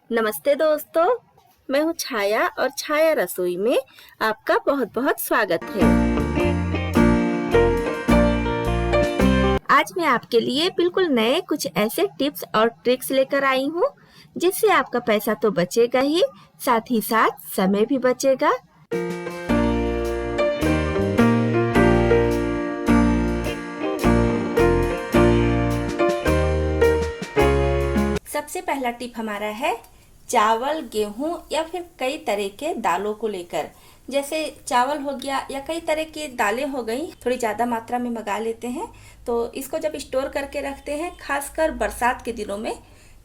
नमस्ते दोस्तों, मैं हूँ छाया और छाया रसोई में आपका बहुत बहुत स्वागत है। आज मैं आपके लिए बिल्कुल नए कुछ ऐसे टिप्स और ट्रिक्स लेकर आई हूँ जिससे आपका पैसा तो बचेगा ही, साथ ही साथ समय भी बचेगा। सबसे पहला टिप हमारा है चावल, गेहूं या फिर कई तरह के दालों को लेकर। जैसे चावल हो गया या कई तरह की दालें हो गई, थोड़ी ज़्यादा मात्रा में मंगा लेते हैं तो इसको जब स्टोर करके रखते हैं, खासकर बरसात के दिनों में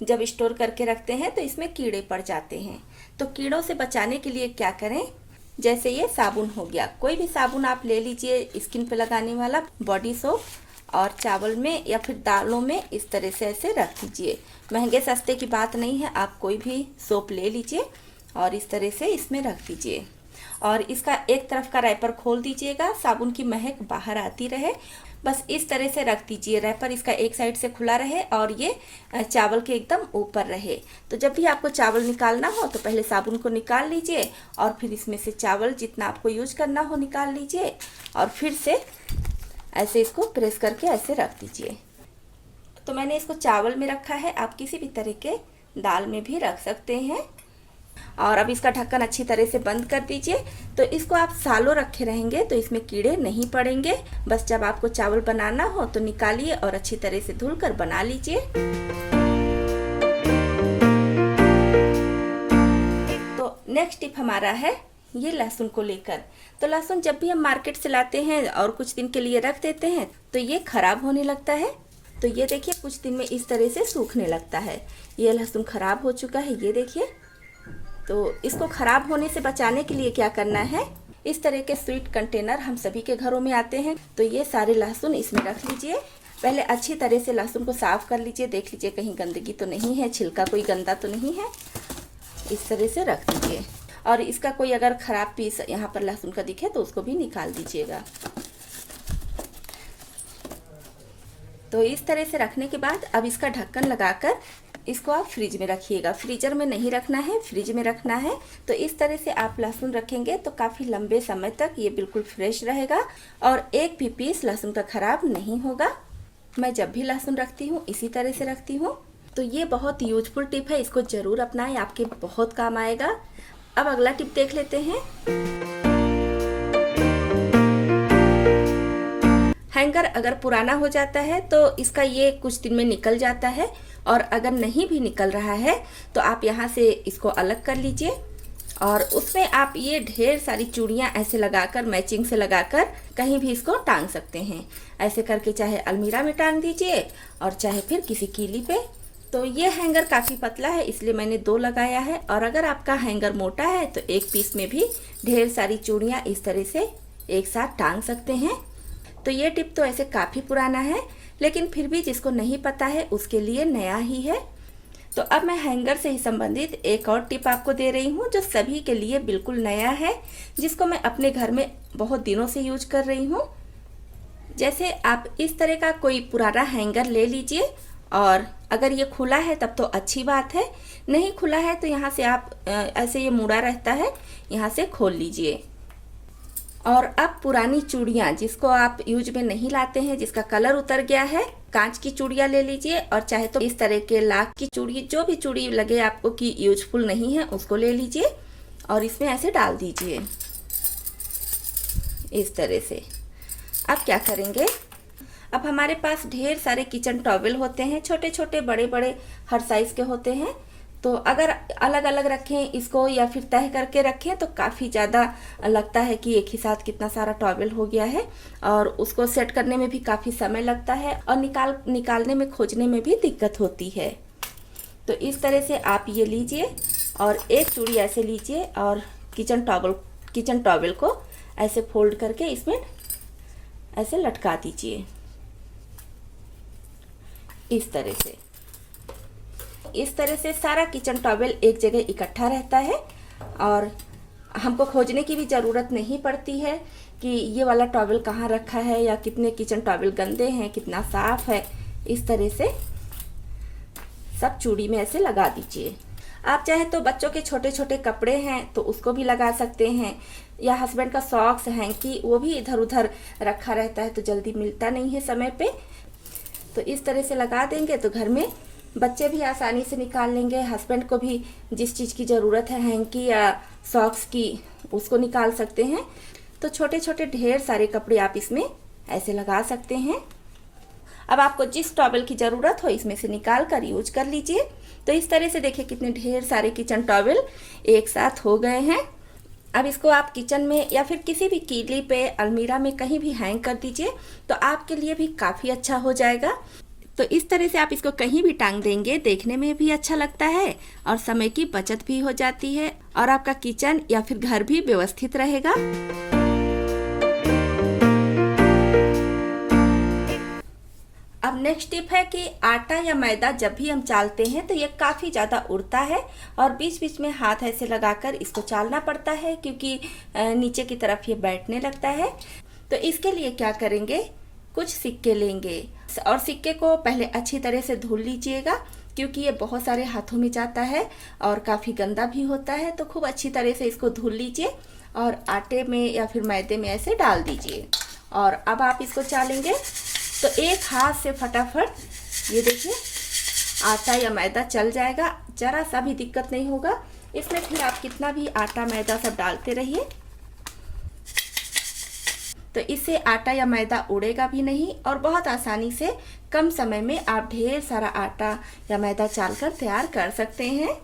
जब स्टोर करके रखते हैं तो इसमें कीड़े पड़ जाते हैं। तो कीड़ों से बचाने के लिए क्या करें, जैसे ये साबुन हो गया, कोई भी साबुन आप ले लीजिए स्किन पे लगाने वाला, बॉडी सोप, और चावल में या फिर दालों में इस तरह से ऐसे रख दीजिए। महंगे सस्ते की बात नहीं है, आप कोई भी सोप ले लीजिए और इस तरह से इसमें रख दीजिए। और इसका एक तरफ का रैपर खोल दीजिएगा, साबुन की महक बाहर आती रहे, बस इस तरह से रख दीजिए। रैपर इसका एक साइड से खुला रहे और ये चावल के एकदम ऊपर रहे। तो जब भी आपको चावल निकालना हो तो पहले साबुन को निकाल लीजिए और फिर इसमें से चावल जितना आपको यूज करना हो निकाल लीजिए और फिर से ऐसे इसको प्रेस करके ऐसे रख दीजिए। तो मैंने इसको चावल में रखा है, आप किसी भी तरह के दाल में भी रख सकते हैं। और अब इसका ढक्कन अच्छी तरह से बंद कर दीजिए। तो इसको आप सालों रखे रहेंगे तो इसमें कीड़े नहीं पड़ेंगे। बस जब आपको चावल बनाना हो तो निकालिए और अच्छी तरह से धुलकर बना लीजिए। तो नेक्स्ट टिप हमारा है ये लहसुन को लेकर। तो लहसुन जब भी हम मार्केट से लाते हैं और कुछ दिन के लिए रख देते हैं तो ये खराब होने लगता है। तो ये देखिए कुछ दिन में इस तरह से सूखने लगता है। ये लहसुन खराब हो चुका है, ये देखिए। तो इसको खराब होने से बचाने के लिए क्या करना है, इस तरह के स्वीट कंटेनर हम सभी के घरों में आते हैं। तो ये सारे लहसुन इसमें रख लीजिए। पहले अच्छी तरह से लहसुन को साफ कर लीजिए, देख लीजिए कहीं गंदगी तो नहीं है, छिलका कोई गंदा तो नहीं है। इस तरह से रख दीजिए और इसका कोई अगर खराब पीस यहाँ पर लहसुन का दिखे तो उसको भी निकाल दीजिएगा। तो इस तरह से रखने के बाद अब इसका ढक्कन लगाकर इसको आप फ्रिज में रखिएगा। फ्रीजर में नहीं रखना है, फ्रिज में रखना है। तो इस तरह से आप लहसुन रखेंगे तो काफ़ी लंबे समय तक ये बिल्कुल फ्रेश रहेगा और एक भी पीस लहसुन का खराब नहीं होगा। मैं जब भी लहसुन रखती हूँ इसी तरह से रखती हूँ। तो ये बहुत यूजफुल टिप है, इसको ज़रूर अपनाएं, आपके बहुत काम आएगा। अब अगला टिप देख लेते हैं। हैंगर अगर पुराना हो जाता है तो इसका ये कुछ दिन में निकल जाता है, और अगर नहीं भी निकल रहा है तो आप यहाँ से इसको अलग कर लीजिए और उसमें आप ये ढेर सारी चूड़ियाँ ऐसे लगाकर, मैचिंग से लगाकर कहीं भी इसको टांग सकते हैं। ऐसे करके चाहे अलमीरा में टांग दीजिए और चाहे फिर किसी कीली पे। तो ये हैंगर काफ़ी पतला है इसलिए मैंने 2 लगाया है, और अगर आपका हैंगर मोटा है तो एक पीस में भी ढेर सारी चूड़ियाँ इस तरह से एक साथ टांग सकते हैं। तो ये टिप तो ऐसे काफ़ी पुराना है, लेकिन फिर भी जिसको नहीं पता है उसके लिए नया ही है। तो अब मैं हैंगर से ही संबंधित एक और टिप आपको दे रही हूँ जो सभी के लिए बिल्कुल नया है, जिसको मैं अपने घर में बहुत दिनों से यूज कर रही हूँ। जैसे आप इस तरह का कोई पुराना हैंगर ले लीजिए, और अगर ये खुला है तब तो अच्छी बात है, नहीं खुला है तो यहाँ से आप ऐसे ये मुड़ा रहता है, यहाँ से खोल लीजिए। और अब पुरानी चूड़ियाँ जिसको आप यूज में नहीं लाते हैं, जिसका कलर उतर गया है, कांच की चूड़ियाँ ले लीजिए, और चाहे तो इस तरह के लाख की चूड़ी, जो भी चूड़ी लगे आपको कि यूजफुल नहीं है उसको ले लीजिए और इसमें ऐसे डाल दीजिए इस तरह से। अब क्या करेंगे, अब हमारे पास ढेर सारे किचन टॉवेल होते हैं, छोटे छोटे बड़े बड़े हर साइज के होते हैं। तो अगर अलग अलग रखें इसको या फिर तह करके रखें तो काफ़ी ज़्यादा लगता है कि एक ही साथ कितना सारा टॉवेल हो गया है, और उसको सेट करने में भी काफ़ी समय लगता है और निकालने में, खोजने में भी दिक्कत होती है। तो इस तरह से आप ये लीजिए और एक चूड़ी ऐसे लीजिए और किचन टॉवेल को ऐसे फोल्ड करके इसमें ऐसे लटका दीजिए इस तरह से। इस तरह से सारा किचन टॉवेल एक जगह इकट्ठा रहता है और हमको खोजने की भी ज़रूरत नहीं पड़ती है कि ये वाला टॉवेल कहाँ रखा है या कितने किचन टॉवेल गंदे हैं, कितना साफ है। इस तरह से सब चूड़ी में ऐसे लगा दीजिए। आप चाहे तो बच्चों के छोटे छोटे कपड़े हैं तो उसको भी लगा सकते हैं, या हस्बैंड का सॉक्स हैंकी वो भी इधर उधर रखा रहता है तो जल्दी मिलता नहीं है समय पे। तो इस तरह से लगा देंगे तो घर में बच्चे भी आसानी से निकाल लेंगे, हस्बैंड को भी जिस चीज़ की ज़रूरत है हैंकी या सॉक्स की उसको निकाल सकते हैं। तो छोटे छोटे ढेर सारे कपड़े आप इसमें ऐसे लगा सकते हैं। अब आपको जिस टॉवल की ज़रूरत हो इसमें से निकाल कर यूज कर लीजिए। तो इस तरह से देखिए कितने ढेर सारे किचन टॉवल एक साथ हो गए हैं। अब इसको आप किचन में या फिर किसी भी कीली पे, अलमीरा में कहीं भी हैंग कर दीजिए तो आपके लिए भी काफ़ी अच्छा हो जाएगा। तो इस तरह से आप इसको कहीं भी टांग देंगे, देखने में भी अच्छा लगता है और समय की बचत भी हो जाती है और आपका किचन या फिर घर भी व्यवस्थित रहेगा। अब नेक्स्ट टिप है कि आटा या मैदा जब भी हम चालते हैं तो ये काफ़ी ज़्यादा उड़ता है और बीच बीच में हाथ ऐसे लगाकर इसको चालना पड़ता है क्योंकि नीचे की तरफ ये बैठने लगता है। तो इसके लिए क्या करेंगे, कुछ सिक्के लेंगे और सिक्के को पहले अच्छी तरह से धुल लीजिएगा क्योंकि ये बहुत सारे हाथों में जाता है और काफ़ी गंदा भी होता है। तो खूब अच्छी तरह से इसको धुल लीजिए और आटे में या फिर मैदे में ऐसे डाल दीजिए और अब आप इसको चालेंगे तो एक हाथ से फटाफट ये देखिए आटा या मैदा चल जाएगा, जरा सा भी दिक्कत नहीं होगा इसमें। फिर आप कितना भी आटा मैदा सब डालते रहिए तो इससे आटा या मैदा उड़ेगा भी नहीं और बहुत आसानी से कम समय में आप ढेर सारा आटा या मैदा चालकर तैयार कर सकते हैं।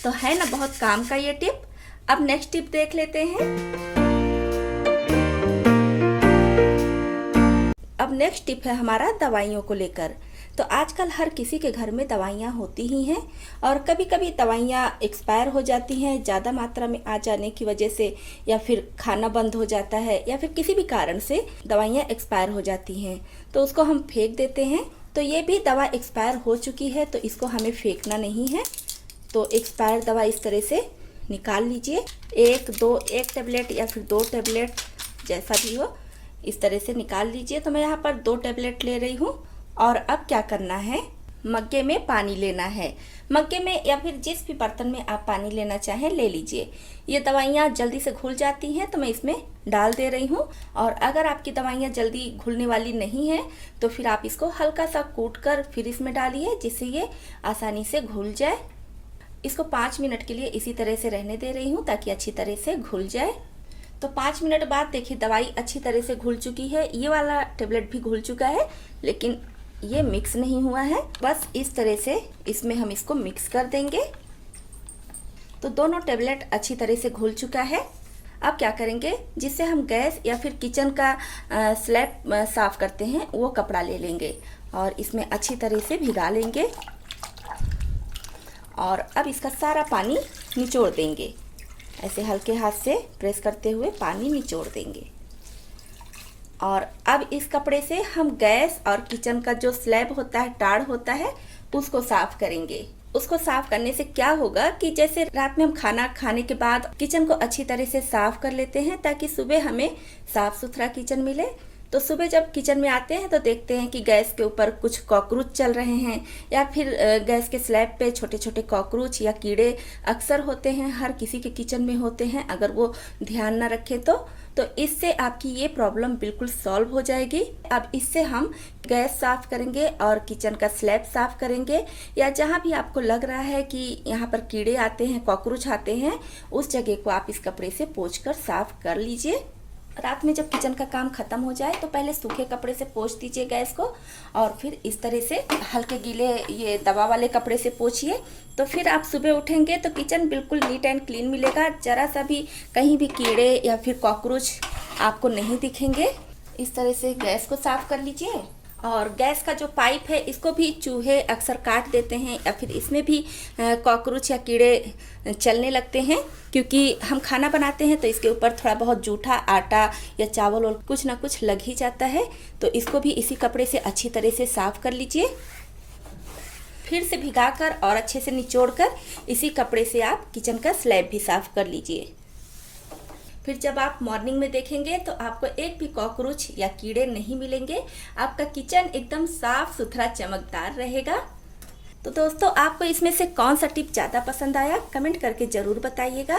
तो है ना बहुत काम का ये टिप। अब नेक्स्ट टिप देख लेते हैं। अब नेक्स्ट टिप है हमारा दवाइयों को लेकर। तो आजकल हर किसी के घर में दवाइयाँ होती ही हैं और कभी कभी दवाइयाँ एक्सपायर हो जाती हैं ज़्यादा मात्रा में आ जाने की वजह से, या फिर खाना बंद हो जाता है या फिर किसी भी कारण से दवाइयाँ एक्सपायर हो जाती हैं तो उसको हम फेंक देते हैं। तो ये भी दवा एक्सपायर हो चुकी है तो इसको हमें फेंकना नहीं है। तो एक्सपायर दवा इस तरह से निकाल लीजिए, एक टेबलेट या फिर 2 टेबलेट जैसा भी हो इस तरह से निकाल लीजिए। तो मैं यहाँ पर 2 टेबलेट ले रही हूँ और अब क्या करना है, मग्गे में पानी लेना है। मग्गे में या फिर जिस भी बर्तन में आप पानी लेना चाहें ले लीजिए। ये दवाइयाँ जल्दी से घुल जाती हैं तो मैं इसमें डाल दे रही हूँ। और अगर आपकी दवाइयाँ जल्दी घुलने वाली नहीं हैं तो फिर आप इसको हल्का सा कूट कर फिर इसमें डालिए जिससे ये आसानी से घुल जाए। इसको 5 मिनट के लिए इसी तरह से रहने दे रही हूँ ताकि अच्छी तरह से घुल जाए। तो 5 मिनट बाद देखिए दवाई अच्छी तरह से घुल चुकी है। ये वाला टेबलेट भी घुल चुका है लेकिन ये मिक्स नहीं हुआ है। बस इस तरह से इसमें हम इसको मिक्स कर देंगे। तो दोनों टेबलेट अच्छी तरह से घुल चुका है। अब क्या करेंगे, जिससे हम गैस या फिर किचन का स्लैब साफ करते हैं वो कपड़ा ले लेंगे और इसमें अच्छी तरह से भिगा लेंगे और अब इसका सारा पानी निचोड़ देंगे। ऐसे हल्के हाथ से प्रेस करते हुए पानी निचोड़ देंगे। और अब इस कपड़े से हम गैस और किचन का जो स्लैब होता है, टाड़ होता है, उसको साफ करेंगे। उसको साफ करने से क्या होगा कि जैसे रात में हम खाना खाने के बाद किचन को अच्छी तरह से साफ कर लेते हैं ताकि सुबह हमें साफ सुथरा किचन मिले। तो सुबह जब किचन में आते हैं तो देखते हैं कि गैस के ऊपर कुछ कॉकरोच चल रहे हैं या फिर गैस के स्लैब पे छोटे छोटे कॉकरोच या कीड़े अक्सर होते हैं, हर किसी के किचन में होते हैं अगर वो ध्यान ना रखे तो इससे आपकी ये प्रॉब्लम बिल्कुल सॉल्व हो जाएगी। अब इससे हम गैस साफ करेंगे और किचन का स्लैब साफ करेंगे, या जहाँ भी आपको लग रहा है कि यहाँ पर कीड़े आते हैं, कॉकरोच आते हैं, उस जगह को आप इस कपड़े से पोंछकर साफ कर लीजिए। रात में जब किचन का काम खत्म हो जाए तो पहले सूखे कपड़े से पोंछ दीजिए गैस को और फिर इस तरह से हल्के गीले ये दवा वाले कपड़े से पोंछिए। तो फिर आप सुबह उठेंगे तो किचन बिल्कुल नीट एंड क्लीन मिलेगा, जरा सा भी कहीं भी कीड़े या फिर कॉकरोच आपको नहीं दिखेंगे। इस तरह से गैस को साफ कर लीजिए। और गैस का जो पाइप है इसको भी चूहे अक्सर काट देते हैं या फिर इसमें भी कॉकरोच या कीड़े चलने लगते हैं, क्योंकि हम खाना बनाते हैं तो इसके ऊपर थोड़ा बहुत जूठा आटा या चावल और कुछ ना कुछ लग ही जाता है। तो इसको भी इसी कपड़े से अच्छी तरह से साफ कर लीजिए। फिर से भिगाकर और अच्छे से निचोड़कर इसी कपड़े से आप किचन का स्लैब भी साफ कर लीजिए। फिर जब आप मॉर्निंग में देखेंगे तो आपको एक भी कॉकरोच या कीड़े नहीं मिलेंगे। आपका किचन एकदम साफ सुथरा चमकदार रहेगा। तो दोस्तों आपको इसमें से कौन सा टिप ज़्यादा पसंद आया कमेंट करके ज़रूर बताइएगा।